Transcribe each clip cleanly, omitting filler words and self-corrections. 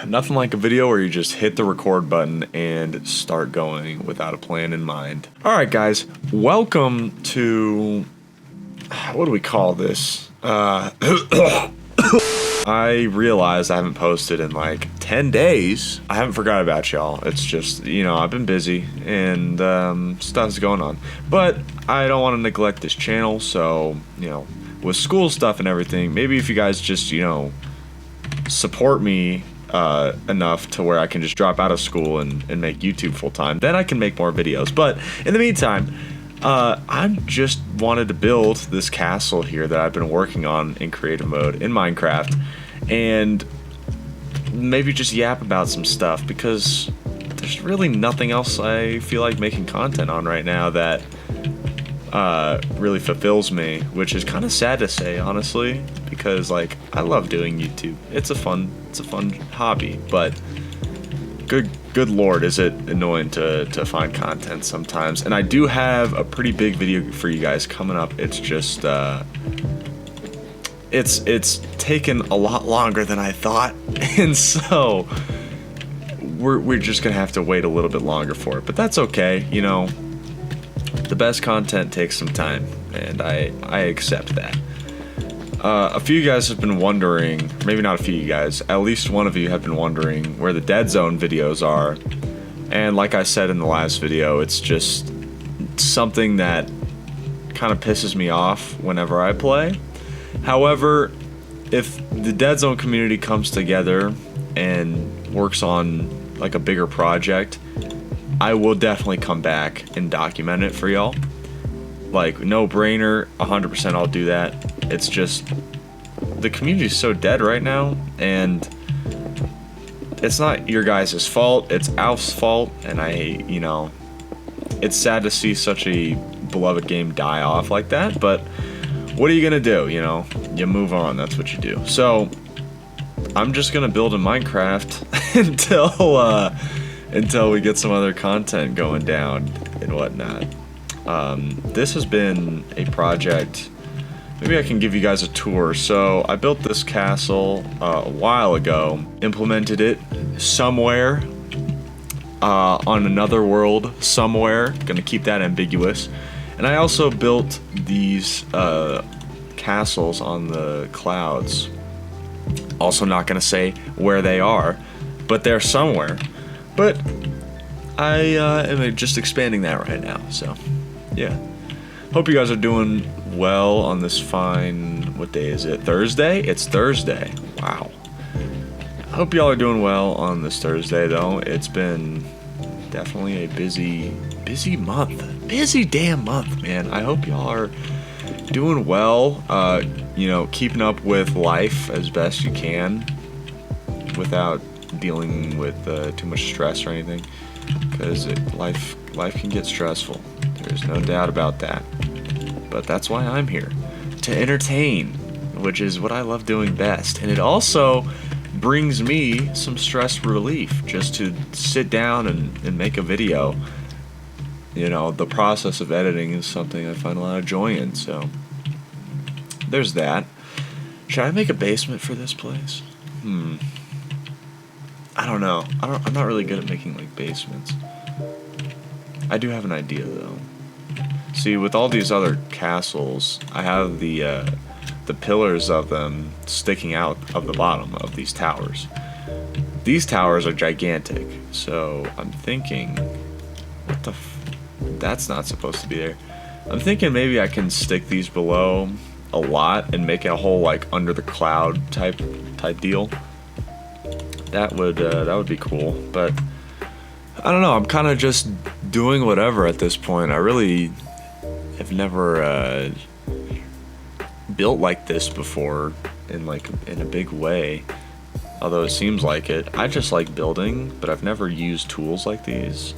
Nothing like a video where you just hit the record button and start going without a plan in mind. Alright guys, welcome to... what do we call this? I realized I haven't posted in like 10 days. I haven't forgot about y'all. It's just, I've been busy and stuff's going on. But I don't want to neglect this channel, so, with school stuff and everything, maybe if you guys just, support me enough to where I can just drop out of school and make YouTube full time, then I can make more videos. But in the meantime, I'm just wanted to build this castle here that I've been working on in creative mode in Minecraft, and maybe just yap about some stuff because there's really nothing else I feel like making content on right now that really fulfills me, which is kind of sad to say, honestly, because like I love doing YouTube. It's a fun hobby, but good lord, is it annoying to find content sometimes. And I do have a pretty big video for you guys coming up. It's just it's taken a lot longer than I thought, and so we're just gonna have to wait a little bit longer for it, but that's okay. The best content takes some time, and I accept that. A few of you guys have been wondering, maybe not a few of you guys, at least one of you have been wondering where the Dead Zone videos are. And like I said in the last video, it's just something that kind of pisses me off whenever I play. However, if the Dead Zone community comes together and works on like a bigger project, I will definitely come back and document it for y'all. Like, no brainer, 100% I'll do that. It's just, the community is so dead right now, and it's not your guys' fault, it's Alf's fault, and it's sad to see such a beloved game die off like that, but what are you gonna do, You move on, that's what you do. So, I'm just gonna build in Minecraft until we get some other content going down and whatnot. This has been a project. Maybe I can give you guys a tour. So I built this castle a while ago, implemented it somewhere on another world somewhere. Gonna keep that ambiguous. And I also built these castles on the clouds. Also not gonna say where they are, but they're somewhere. But I am just expanding that right now, so yeah. Hope you guys are doing well on this fine, what day is it? Thursday? It's Thursday. Wow. I hope y'all are doing well on this Thursday, though. It's been definitely a busy month. Busy damn month, man. I hope y'all are doing well, keeping up with life as best you can without dealing with too much stress or anything, because life can get stressful. There's no doubt about that. But that's why I'm here, to entertain, which is what I love doing best. And it also brings me some stress relief just to sit down and make a video. The process of editing is something I find a lot of joy in, so there's that. Should I make a basement for this place? I don't know. I'm not really good at making like basements. I do have an idea though. See, with all these other castles, I have the pillars of them sticking out of the bottom of these towers. These towers are gigantic, so I'm thinking, that's not supposed to be there. I'm thinking maybe I can stick these below a lot and make it a whole like under the cloud type deal. That would be cool, but I don't know. I'm kind of just doing whatever at this point. I really have never built like this before in a big way, although it seems like it. I just like building, but I've never used tools like these.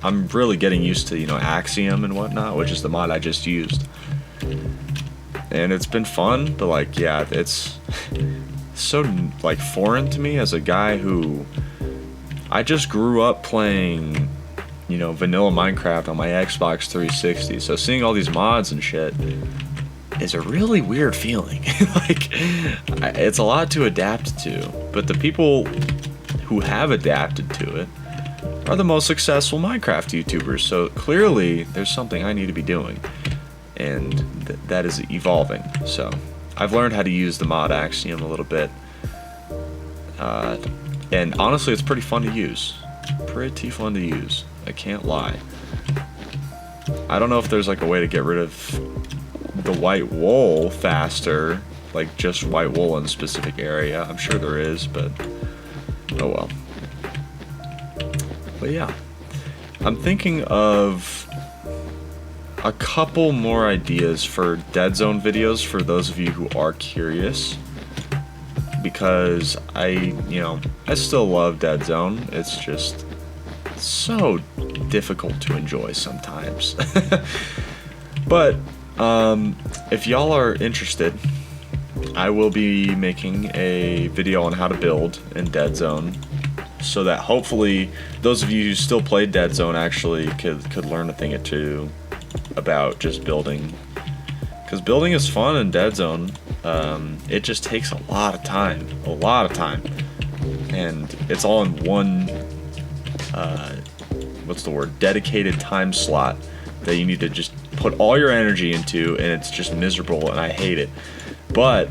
I'm really getting used to Axiom and whatnot, which is the mod I just used, and it's been fun. But it's so foreign to me as a guy who I just grew up playing vanilla Minecraft on my Xbox 360, so seeing all these mods and shit is a really weird feeling. It's a lot to adapt to, but the people who have adapted to it are the most successful Minecraft YouTubers. So clearly there's something I need to be doing, and that is evolving. So I've learned how to use the mod Axiom a little bit, and honestly it's pretty fun to use. Pretty fun to use, I can't lie. I don't know if there's like a way to get rid of the white wool faster, like just white wool in a specific area. I'm sure there is, but oh well. But yeah, I'm thinking of a couple more ideas for Dead Zone videos for those of you who are curious, because I still love Dead Zone. It's just so difficult to enjoy sometimes. But if y'all are interested, I will be making a video on how to build in Dead Zone, so that hopefully those of you who still play Dead Zone actually could learn a thing or two about just building, because building is fun in Dead Zone. It just takes a lot of time, and it's all in one dedicated time slot that you need to just put all your energy into, and it's just miserable and I hate it. But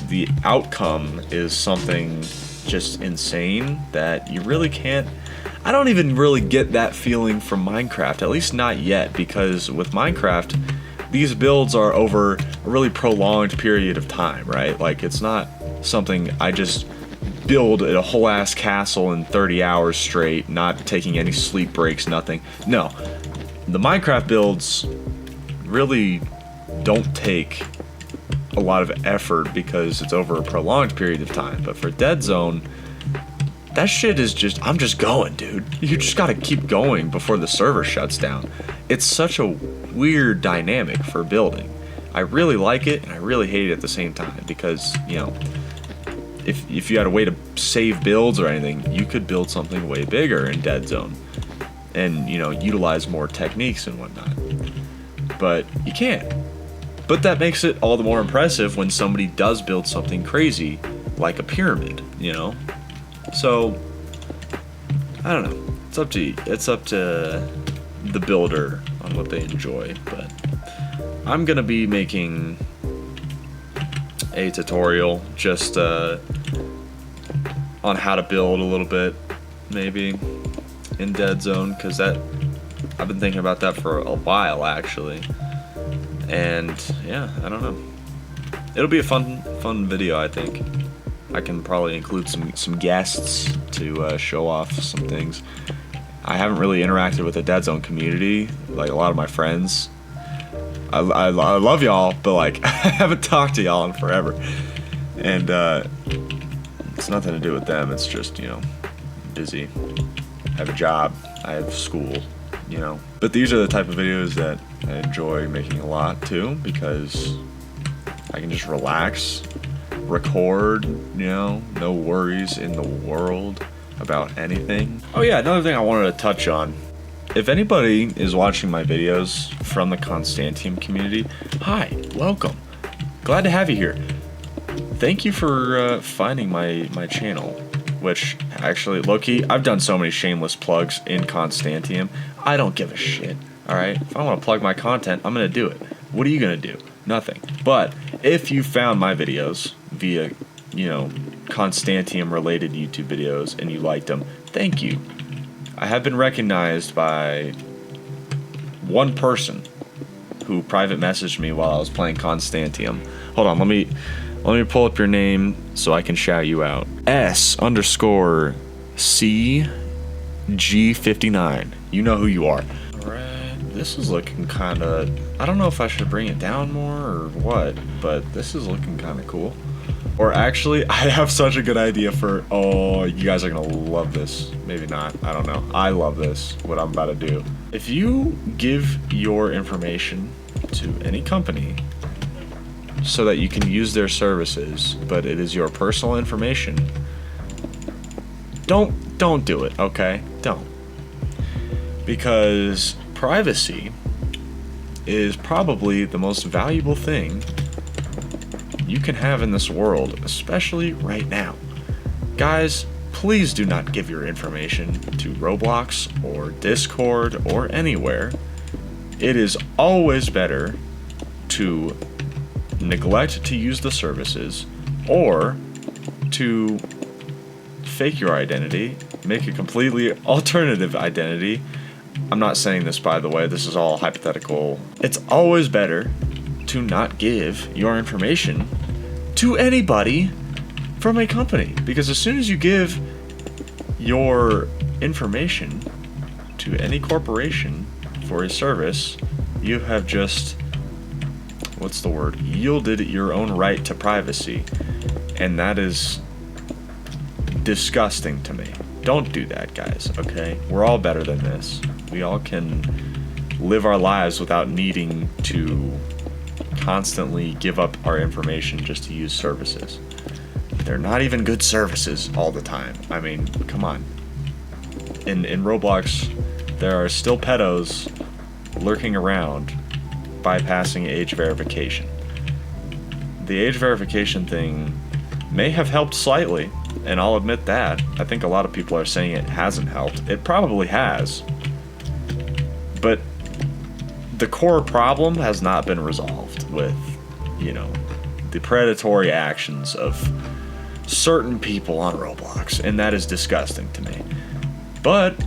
the outcome is something just insane that you really can't. I don't even really get that feeling from Minecraft, at least not yet, because with Minecraft these builds are over a really prolonged period of time, right? Like, it's not something I just build a whole ass castle in 30 hours straight, not taking any sleep breaks, nothing. No, the Minecraft builds really don't take a lot of effort because it's over a prolonged period of time. But for Dead Zone, that shit is just, I'm just going, dude. You just gotta keep going before the server shuts down. It's such a weird dynamic for building. I really like it and I really hate it at the same time, because, if you had a way to save builds or anything, you could build something way bigger in Dead Zone and, utilize more techniques and whatnot. But you can't. But that makes it all the more impressive when somebody does build something crazy like a pyramid, So, I don't know. It's up to you. It's up to the builder on what they enjoy. But I'm gonna be making a tutorial just on how to build a little bit, maybe in Dead Zone, because I've been thinking about that for a while actually. And yeah, I don't know. It'll be a fun video, I think. I can probably include some guests to show off some things. I haven't really interacted with the Dead Zone community, like a lot of my friends. I love y'all, but like I haven't talked to y'all in forever. And it's nothing to do with them. It's just, busy. I have a job. I have school. But these are the type of videos that I enjoy making a lot too, because I can just relax, record, no worries in the world about anything. Oh yeah, another thing I wanted to touch on. If anybody is watching my videos from the Constantium community, hi, welcome. Glad to have you here. Thank you for finding my channel, which actually, low-key, I've done so many shameless plugs in Constantium. I don't give a shit, alright? If I want to plug my content, I'm going to do it. What are you going to do? Nothing. But if you found my videos via, Constantium-related YouTube videos and you liked them, thank you. I have been recognized by one person who private messaged me while I was playing Constantium. Hold on, let me pull up your name so I can shout you out. S_CG59. You know who you are. Alright, this is looking kinda... I don't know if I should bring it down more or what, but this is looking kinda cool. Or actually, I have such a good idea for... Oh, you guys are gonna love this. Maybe not, I don't know. I love this, what I'm about to do. If you give your information to any company so that you can use their services, but it is your personal information, don't do it, okay? Don't. Because privacy is probably the most valuable thing you can have in this world, especially right now. Guys, please do not give your information to Roblox or Discord or anywhere. It is always better to neglect to use the services or to fake your identity, make a completely alternative identity. I'm not saying this, by the way, this is all hypothetical. It's always better to not give your information to anybody from a company, because as soon as you give your information to any corporation for a service, you have just, what's the word, yielded your own right to privacy, and that is disgusting to me. Don't do that, guys, okay? We're all better than this. We all can live our lives without needing to constantly give up our information just to use services. They're not even good services all the time. I mean, come on. In Roblox, there are still pedos lurking around bypassing age verification. The age verification thing may have helped slightly, and I'll admit that. I think a lot of people are saying it hasn't helped. It probably has. But the core problem has not been resolved with, you know, the predatory actions of certain people on Roblox, and that is disgusting to me. But,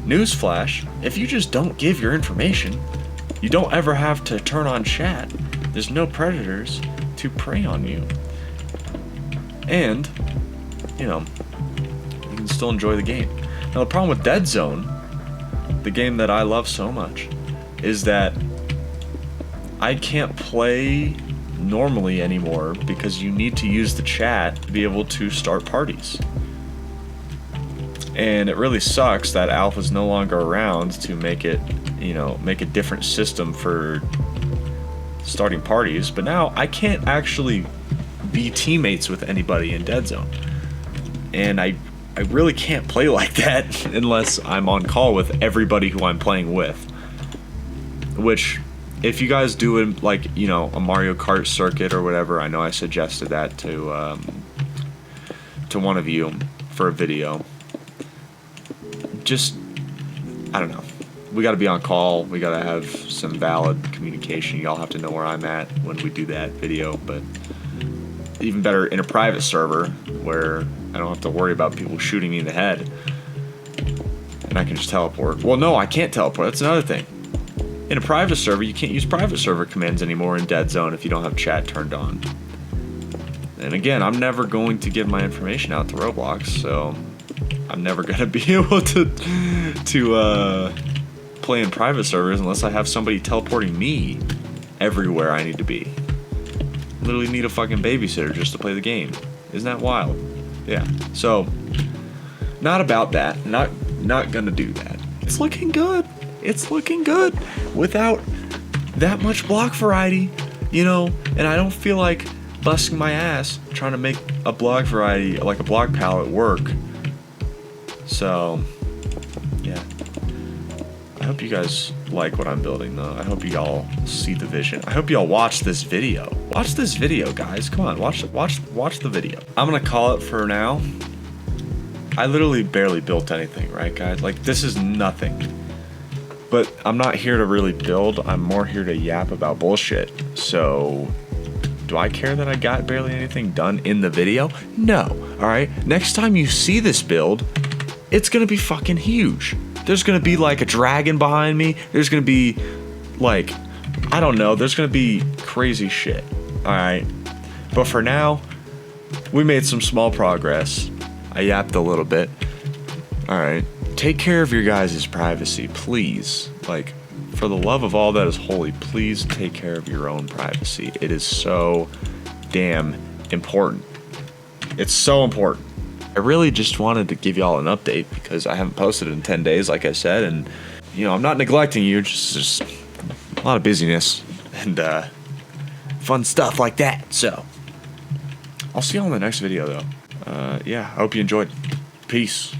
newsflash, if you just don't give your information, you don't ever have to turn on chat. There's no predators to prey on you. And, you know, you can still enjoy the game. Now, the problem with Dead Zone, the game that I love so much, is that I can't play normally anymore because you need to use the chat to be able to start parties. And it really sucks that Alpha's no longer around to make it, you know, make a different system for starting parties. But now I can't actually be teammates with anybody in Dead Zone. And I really can't play like that unless I'm on call with everybody who I'm playing with. Which, if you guys do it like, you know, a Mario Kart circuit or whatever, I know I suggested that to one of you for a video. Just, I don't know. We got to be on call. We got to have some valid communication. Y'all have to know where I'm at when we do that video. But even better, in a private server where I don't have to worry about people shooting me in the head. And I can just teleport. Well, no, I can't teleport. That's another thing. In a private server, you can't use private server commands anymore in Dead Zone if you don't have chat turned on. And again, I'm never going to give my information out to Roblox, so I'm never going to be able to play in private servers unless I have somebody teleporting me everywhere I need to be. Literally need a fucking babysitter just to play the game. Isn't that wild? Yeah. So, not about that. Not gonna do that. It's looking good. It's looking good without that much block variety, you know. And I don't feel like busting my ass trying to make a block variety, like a block palette, work. So, yeah. I hope you guys like what I'm building, though. I hope y'all see the vision. I hope y'all watch this video. Watch this video, guys. Come on, watch the video. I'm gonna call it for now. I literally barely built anything, right, guys? Like, this is nothing. But I'm not here to really build. I'm more here to yap about bullshit. So, do I care that I got barely anything done in the video? No. All right. Next time you see this build, it's gonna be fucking huge. There's gonna be like a dragon behind me. There's gonna be like, I don't know. There's gonna be crazy shit. All right. But for now, we made some small progress. I yapped a little bit. All right. Take care of your guys' privacy, please. Like, for the love of all that is holy, please take care of your own privacy. It is so damn important. It's so important. I really just wanted to give y'all an update because I haven't posted in 10 days, like I said, and, you know, I'm not neglecting you, just a lot of busyness and fun stuff like that. So, I'll see y'all in the next video, though. Yeah, I hope you enjoyed. Peace.